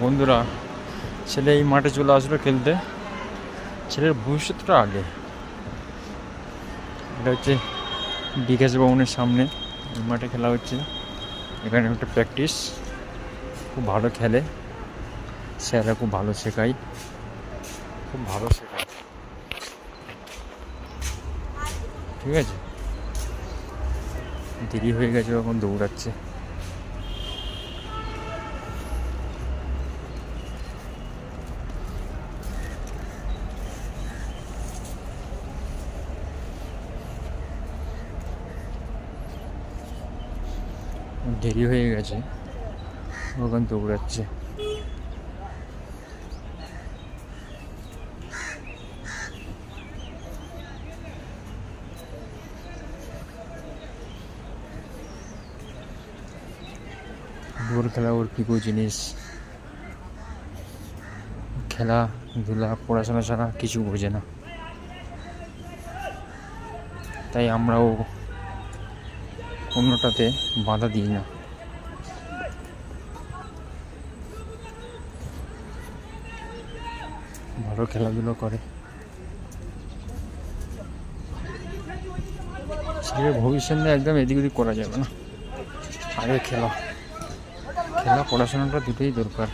বন্ধুরা, ছেলে এই মাঠে চলে আসলো খেলতে। ছেলের ভবিষ্যৎটা আগে। এটা হচ্ছে বিকাশ ভবনের সামনে এই মাঠে খেলা হচ্ছে। এখানে একটা প্র্যাকটিস, খুব ভালো খেলে, স্যাররা খুব ভালো শেখায়, ঠিক আছে। দেরি হয়ে গেছে, এখন দৌড়াচ্ছে। দেরি হয়ে গেছে, ওখানে দৌড়াচ্ছে। ফুটবল খেলা ওর প্রিয় জিনিস। খেলাধুলা পড়াশোনা ছাড়া কিছু বোঝে না, তাই আমরাও কোনোটাতে বাধা দিই না। ভালো খেলাধুলো করে। ছেলের ভবিষ্যৎ নিয়ে একদম এদিক ওদিক করা যাবে না। আগে খেলা পড়াশোনাটা দুটোই দরকার।